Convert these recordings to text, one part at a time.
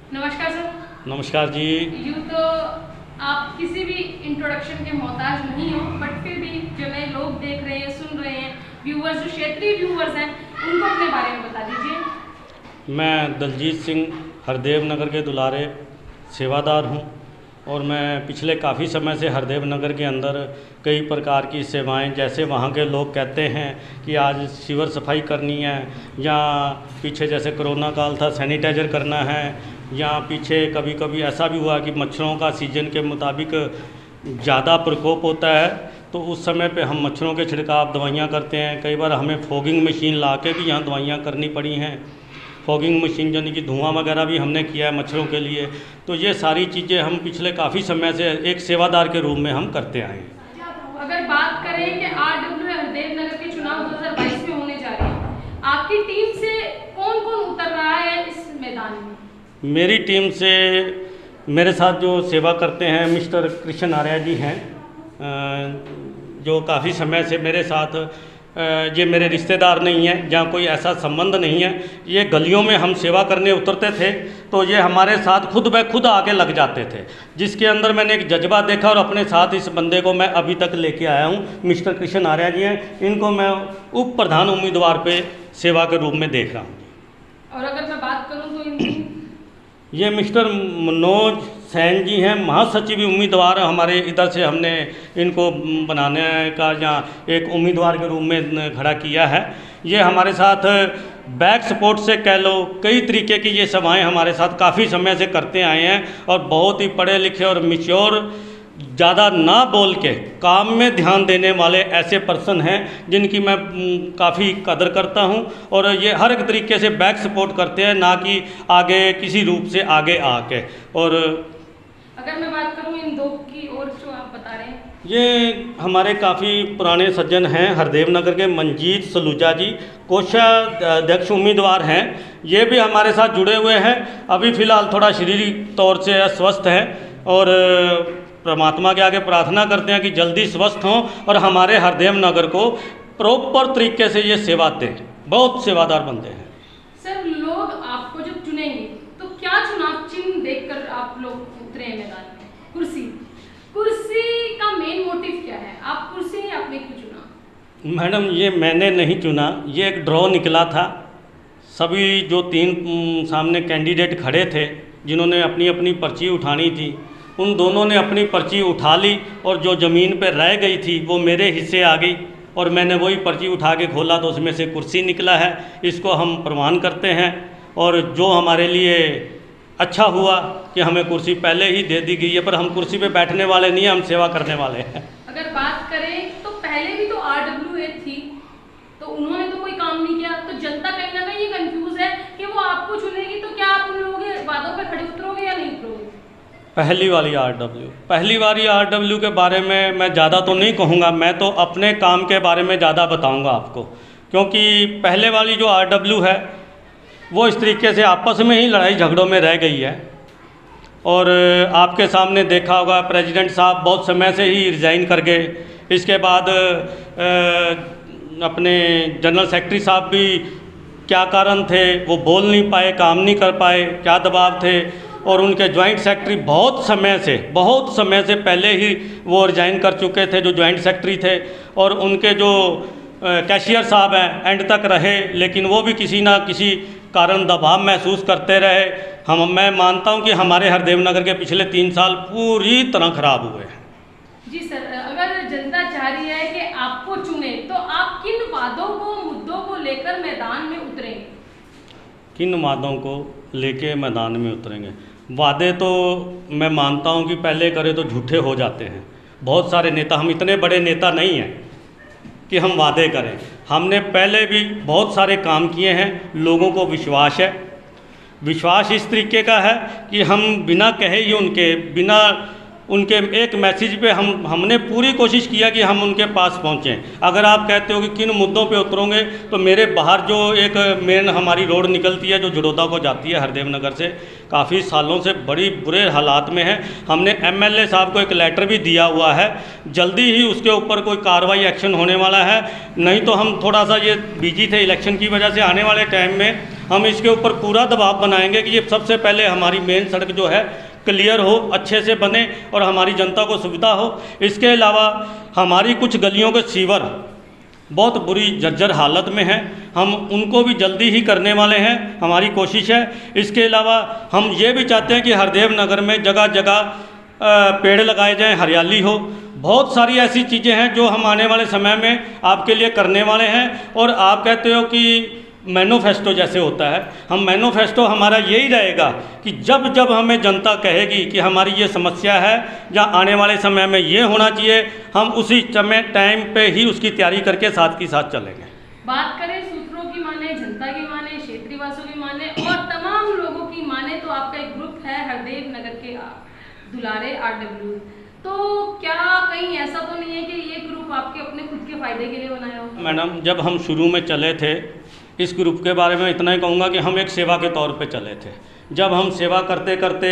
नमस्कार सर। नमस्कार जी। यूँ तो आप किसी भी इंट्रोडक्शन के मोहताज नहीं हो, बट फिर भी जो नए लोग देख रहे हैं, सुन रहे हैं, व्यूवर्स जो क्षेत्रीय व्यूवर्स हैं, उनको अपने बारे में बता दीजिए। मैं दलजीत सिंह हरदेव नगर के दुलारे सेवादार हूं और मैं पिछले काफ़ी समय से हरदेव नगर के अंदर कई प्रकार की सेवाएं, जैसे वहां के लोग कहते हैं कि आज सीवर सफाई करनी है, या पीछे जैसे कोरोना काल था सैनिटाइज़र करना है, या पीछे कभी कभी ऐसा भी हुआ कि मच्छरों का सीजन के मुताबिक ज़्यादा प्रकोप होता है तो उस समय पे हम मच्छरों के छिड़काव दवाइयाँ करते हैं। कई बार हमें फॉगिंग मशीन ला के भी यहाँ दवाइयाँ करनी पड़ी हैं। फॉगिंग मशीन यानी कि धुआं वगैरह भी हमने किया है मच्छरों के लिए। तो ये सारी चीज़ें हम पिछले काफ़ी समय से एक सेवादार के रूप में हम करते आए हैं। अगर बात करें कि RW हरदेव नगर के चुनाव 2022 में होने जा रहे हैं, आपकी टीम से कौन कौन उतर रहा है इस मैदान में? मेरी टीम से मेरे साथ जो सेवा करते हैं मिस्टर कृष्ण आर्या जी हैं, जो काफ़ी समय से मेरे साथ, ये मेरे रिश्तेदार नहीं हैं, जहाँ कोई ऐसा संबंध नहीं है, ये गलियों में हम सेवा करने उतरते थे तो ये हमारे साथ खुद ब खुद आके लग जाते थे, जिसके अंदर मैंने एक जज्बा देखा और अपने साथ इस बंदे को मैं अभी तक लेके आया हूँ। मिस्टर कृष्ण आर्या जी हैं, इनको मैं उप प्रधान उम्मीदवार पे सेवा के रूप में देख रहा हूँ। और अगर मैं बात करूँ तो ये मिस्टर मनोज सैन जी हैं, महासचिव उम्मीदवार हमारे इधर से हमने इनको बनाने का यहाँ एक उम्मीदवार के रूप में खड़ा किया है। ये हमारे साथ बैक सपोर्ट से कह लो, कई तरीके की ये सेवाएं हमारे साथ काफ़ी समय से करते आए हैं और बहुत ही पढ़े लिखे और मैच्योर, ज़्यादा ना बोल के काम में ध्यान देने वाले ऐसे पर्सन हैं जिनकी मैं काफ़ी कदर करता हूं। और ये हर एक तरीके से बैक सपोर्ट करते हैं, ना कि आगे किसी रूप से आगे आके। और अगर मैं बात करूं इन दो की और जो आप बता रहे हैं, ये हमारे काफ़ी पुराने सज्जन हैं हरदेव नगर के, मंजीत सलूजा जी कोषाध्यक्ष उम्मीदवार हैं, ये भी हमारे साथ जुड़े हुए हैं। अभी फ़िलहाल थोड़ा शारीरिक तौर से अस्वस्थ है और परमात्मा के आगे प्रार्थना करते हैं कि जल्दी स्वस्थ हों और हमारे हरदेव नगर को प्रॉपर तरीके से ये सेवा दें। बहुत सेवादार बंदे हैं। सर, लोग आपको जब चुनेंगे तो क्या चुनाव चिन्ह देखकर आप लोग उतरे हैं मैदान में? कुर्सी का मेन मोटिव क्या है? आप कुर्सी ही आपने क्यों चुना? मैडम, ये मैंने नहीं चुना, ये एक ड्रॉ निकला था। सभी जो 3 सामने कैंडिडेट खड़े थे जिन्होंने अपनी अपनी पर्ची उठानी थी, उन दोनों ने अपनी पर्ची उठा ली और जो ज़मीन पर रह गई थी वो मेरे हिस्से आ गई और मैंने वही पर्ची उठा के खोला तो उसमें से कुर्सी निकला है। इसको हम प्रमाण करते हैं और जो हमारे लिए अच्छा हुआ कि हमें कुर्सी पहले ही दे दी गई है, पर हम कुर्सी पे बैठने वाले नहीं हैं, हम सेवा करने वाले हैं। अगर बात करें तो पहले भी तो RWA थी, तो उन्होंने तो कोई काम नहीं किया, तो जनता कहीं ना कहीं ये कंफ्यूज है कि वो आपको चुनेगी तो क्या आप उन लोगों के वादों पर खड़े उतरोगे या नहीं उतरोगे? पहली वाली RW के बारे में मैं ज़्यादा तो नहीं कहूँगा, मैं तो अपने काम के बारे में ज़्यादा बताऊँगा आपको, क्योंकि पहले वाली जो RW है वो इस तरीके से आपस में ही लड़ाई झगड़ों में रह गई है। और आपके सामने देखा होगा प्रेसिडेंट साहब बहुत समय से ही रिज़ाइन कर गए। इसके बाद अपने जनरल सेक्रेटरी साहब भी क्या कारण थे वो बोल नहीं पाए, काम नहीं कर पाए, क्या दबाव थे। और उनके जॉइंट सेक्रेटरी बहुत समय से पहले ही वो रिज़ाइन कर चुके थे, जो जॉइंट सेक्रेटरी थे। और उनके जो कैशियर साहब हैं एंड तक रहे, लेकिन वो भी किसी ना किसी कारण दबाव महसूस करते रहे। मैं मानता हूं कि हमारे हरदेव नगर के पिछले 3 साल पूरी तरह खराब हुए हैं। जी सर, अगर जनता चाह रही है कि आपको चुने तो आप किन वादों को, मुद्दों को लेकर मैदान में उतरेंगे? किन वादों को लेके मैदान में उतरेंगे? वादे तो मैं मानता हूं कि पहले करे तो झूठे हो जाते हैं। बहुत सारे नेता, हम इतने बड़े नेता नहीं हैं कि हम वादे करें। हमने पहले भी बहुत सारे काम किए हैं, लोगों को विश्वास है। विश्वास इस तरीके का है कि हम बिना कहे ही बिना उनके एक मैसेज पे हमने पूरी कोशिश किया कि हम उनके पास पहुँचें। अगर आप कहते हो कि किन मुद्दों पे उतरोगे, तो मेरे बाहर जो एक मेन हमारी रोड निकलती है जो जड़ौदा को जाती है हरदेव नगर से, काफ़ी सालों से बड़ी बुरे हालात में है। हमने MLA साहब को एक लेटर भी दिया हुआ है, जल्दी ही उसके ऊपर कोई कार्रवाई एक्शन होने वाला है। नहीं तो हम थोड़ा सा ये बिजी थे इलेक्शन की वजह से, आने वाले टाइम में हम इसके ऊपर पूरा दबाव बनाएंगे कि ये सबसे पहले हमारी मेन सड़क जो है क्लियर हो, अच्छे से बने और हमारी जनता को सुविधा हो। इसके अलावा हमारी कुछ गलियों के सीवर बहुत बुरी जर्जर हालत में हैं, हम उनको भी जल्दी ही करने वाले हैं, हमारी कोशिश है। इसके अलावा हम ये भी चाहते हैं कि हरदेव नगर में जगह जगह पेड़ लगाए जाएं, हरियाली हो। बहुत सारी ऐसी चीज़ें हैं जो हम आने वाले समय में आपके लिए करने वाले हैं। और आप कहते हो कि मैनिफेस्टो जैसे होता है, हम मैनिफेस्टो हमारा यही रहेगा कि जब जब हमें जनता कहेगी कि हमारी ये समस्या है या आने वाले समय में ये होना चाहिए, हम उसी समय टाइम पे ही उसकी तैयारी करके साथ की साथ चलेंगे। बात करें सूत्रों की माने, जनता की माने, क्षेत्रीय वासियों की माने और तमाम लोगों की माने तो आपका एक ग्रुप है हरदेव नगर के दुलारे RW। तो क्या कहीं ऐसा तो नहीं है कि ये ग्रुप आपके अपने खुद के फायदे के लिए बनाया हो? मैडम, जब हम शुरू में चले थे, इस ग्रुप के बारे में इतना ही कहूँगा कि हम एक सेवा के तौर पे चले थे। जब हम सेवा करते करते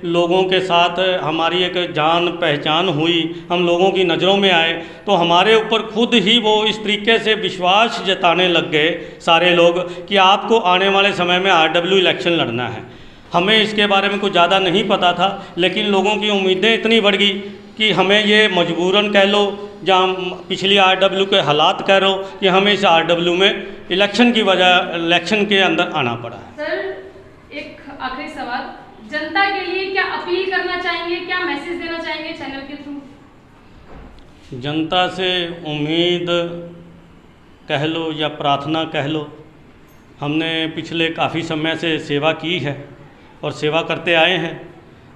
लोगों के साथ हमारी एक जान पहचान हुई, हम लोगों की नज़रों में आए, तो हमारे ऊपर खुद ही वो इस तरीके से विश्वास जताने लग गए सारे लोग कि आपको आने वाले समय में RW इलेक्शन लड़ना है। हमें इसके बारे में कुछ ज़्यादा नहीं पता था, लेकिन लोगों की उम्मीदें इतनी बढ़ गई कि हमें ये मजबूरन कह लो या पिछली RW के हालात कह लो कि हमें इस RW में इलेक्शन की वजह इलेक्शन के अंदर आना पड़ा है। सर, एक आखिरी सवाल, जनता के लिए क्या अपील करना चाहेंगे, क्या मैसेज देना चाहेंगे चैनल के थ्रू? जनता से उम्मीद कह लो या प्रार्थना कह लो, हमने पिछले काफ़ी समय से सेवा की है और सेवा करते आए हैं।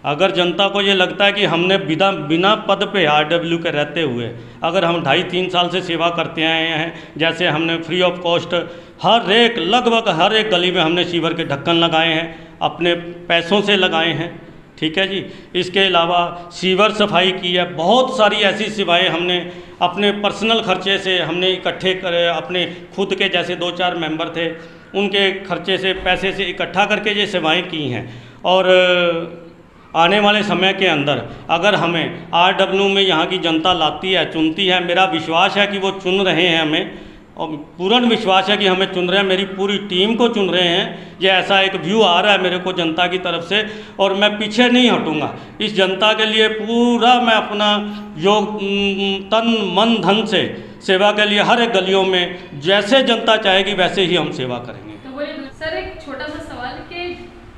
अगर जनता को ये लगता है कि हमने बिना पद पे RW के रहते हुए अगर हम 2.5-3 साल से सेवा करते आए हैं, जैसे हमने फ्री ऑफ कॉस्ट लगभग हर एक गली में हमने सीवर के ढक्कन लगाए हैं, अपने पैसों से लगाए हैं, ठीक है जी। इसके अलावा सीवर सफाई की है, बहुत सारी ऐसी सेवाएं हमने अपने पर्सनल खर्चे से हमने इकट्ठे करे, अपने खुद के जैसे 2-4 मेंबर थे उनके खर्चे से पैसे से इकट्ठा करके ये सेवाएं की हैं। और आने वाले समय के अंदर अगर हमें RW में यहाँ की जनता लाती है, चुनती है, मेरा विश्वास है कि वो चुन रहे हैं हमें, और पूर्ण विश्वास है कि हमें चुन रहे हैं, मेरी पूरी टीम को चुन रहे हैं। ये ऐसा एक व्यू आ रहा है मेरे को जनता की तरफ से, और मैं पीछे नहीं हटूँगा। इस जनता के लिए पूरा मैं अपना योग तन मन धन से सेवा के लिए हर एक गलियों में जैसे जनता चाहेगी वैसे ही हम सेवा करेंगे। तो बोलिए सर, एक छोटा सा सवाल कि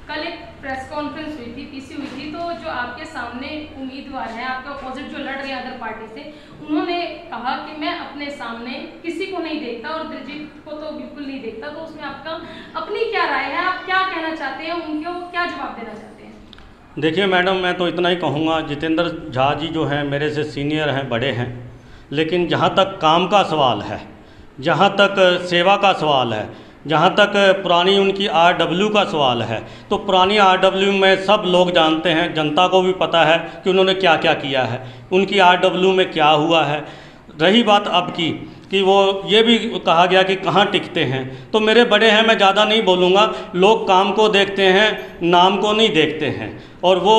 कल एक प्रेस कॉन्फ्रेंस हुई थी, PC हुई थी, तो जो आपके सामने उम्मीदवार हैं, आपके अपोजिट जो लड़ रहे हैं अदर पार्टी से, उन्होंने कहा कि मैं अपने सामने किसी को नहीं देखता और दिलजीत को तो बिल्कुल नहीं देखता। तो उसमें आपका अपनी क्या राय है, आप क्या कहना चाहते हैं, उनको क्या जवाब देना चाहते हैं? देखिए मैडम, मैं तो इतना ही कहूँगा, जितेंद्र झा जी जो हैं मेरे से सीनियर हैं, बड़े हैं, लेकिन जहाँ तक काम का सवाल है, जहाँ तक सेवा का सवाल है, जहाँ तक पुरानी उनकी RW का सवाल है, तो पुरानी RW में सब लोग जानते हैं, जनता को भी पता है कि उन्होंने क्या क्या किया है, उनकी RW में क्या हुआ है। रही बात अब की कि वो ये भी कहा गया कि कहाँ टिकते हैं, तो मेरे बड़े हैं, मैं ज़्यादा नहीं बोलूँगा। लोग काम को देखते हैं, नाम को नहीं देखते हैं, और वो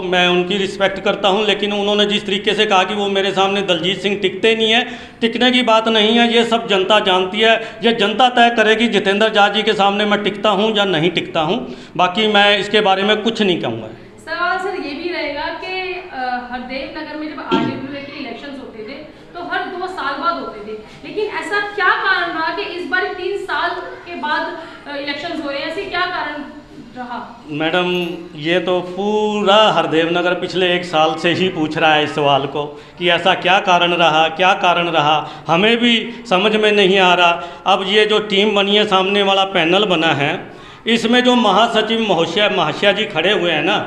मैं उनकी रिस्पेक्ट करता हूं। लेकिन उन्होंने जिस तरीके से कहा कि वो मेरे सामने दलजीत सिंह टिकते नहीं है, टिकने की बात नहीं है, ये सब जनता जानती है। ये जनता तय करेगी जितेंद्र झा जी के सामने मैं टिकता हूं या नहीं टिकता हूं। बाकी मैं इसके बारे में कुछ नहीं कहूँगा। सवाल सर ये भी रहेगा कि हरदेव नगर में जब RW के इलेक्शंस होते थे तो हर 2 साल बाद होते थे, लेकिन ऐसा क्या कारण रहा कि इस बार 3 साल के बाद इलेक्शंस हो रहे हैं? ऐसे क्या कारण रहा? मैडम, ये तो पूरा हरदेव नगर पिछले 1 साल से ही पूछ रहा है इस सवाल को कि ऐसा क्या कारण रहा, क्या कारण रहा, हमें भी समझ में नहीं आ रहा। अब ये जो टीम बनी है, सामने वाला पैनल बना है, इसमें जो महासचिव महाशया जी खड़े हुए हैं ना,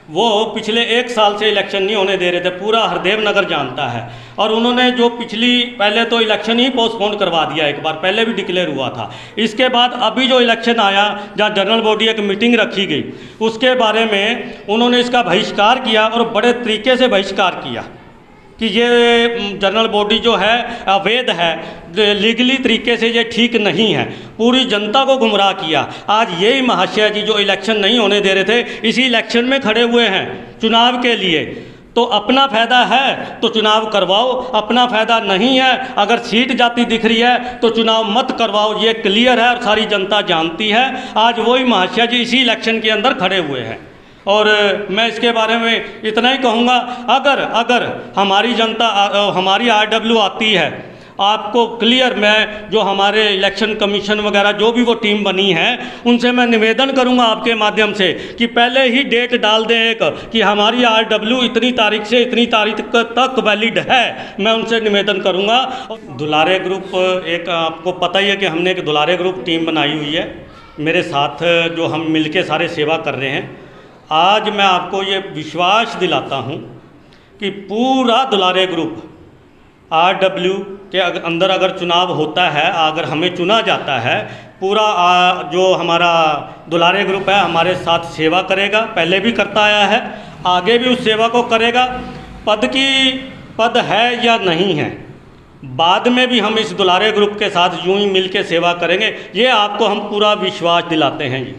वो पिछले 1 साल से इलेक्शन नहीं होने दे रहे थे, पूरा हरदेव नगर जानता है। और उन्होंने जो पहले तो इलेक्शन ही पोस्टपोन करवा दिया, एक बार पहले भी डिक्लेयर हुआ था। इसके बाद अभी जो इलेक्शन आया, जहाँ जनरल बॉडी एक मीटिंग रखी गई, उसके बारे में उन्होंने इसका बहिष्कार किया, और बड़े तरीके से बहिष्कार किया कि ये जनरल बॉडी जो है अवैध है, लीगली तरीके से ये ठीक नहीं है, पूरी जनता को गुमराह किया। आज यही महाशय जी जो इलेक्शन नहीं होने दे रहे थे, इसी इलेक्शन में खड़े हुए हैं चुनाव के लिए, तो अपना फ़ायदा है तो चुनाव करवाओ, अपना फ़ायदा नहीं है, अगर सीट जाती दिख रही है तो चुनाव मत करवाओ। ये क्लियर है और सारी जनता जानती है। आज वही महाशय जी इसी इलेक्शन के अंदर खड़े हुए हैं और मैं इसके बारे में इतना ही कहूँगा, अगर हमारी जनता हमारी RW आती है, आपको क्लियर, मैं जो हमारे इलेक्शन कमीशन वगैरह जो भी वो टीम बनी है उनसे मैं निवेदन करूंगा आपके माध्यम से कि पहले ही डेट डाल दें एक कि हमारी RW इतनी तारीख से इतनी तारीख तक वैलिड है। मैं उनसे निवेदन करूंगा। दुलारे ग्रुप, एक आपको पता ही है कि हमने एक दुलारे ग्रुप टीम बनाई हुई है, मेरे साथ जो हम मिलके सारे सेवा कर रहे हैं। आज मैं आपको ये विश्वास दिलाता हूँ कि पूरा दुलारे ग्रुप RW के अंदर अगर चुनाव होता है, अगर हमें चुना जाता है, पूरा जो हमारा दुलारे ग्रुप है हमारे साथ सेवा करेगा, पहले भी करता आया है, आगे भी उस सेवा को करेगा। पद है या नहीं है, बाद में भी हम इस दुलारे ग्रुप के साथ यूं ही मिल के सेवा करेंगे, ये आपको हम पूरा विश्वास दिलाते हैं जी।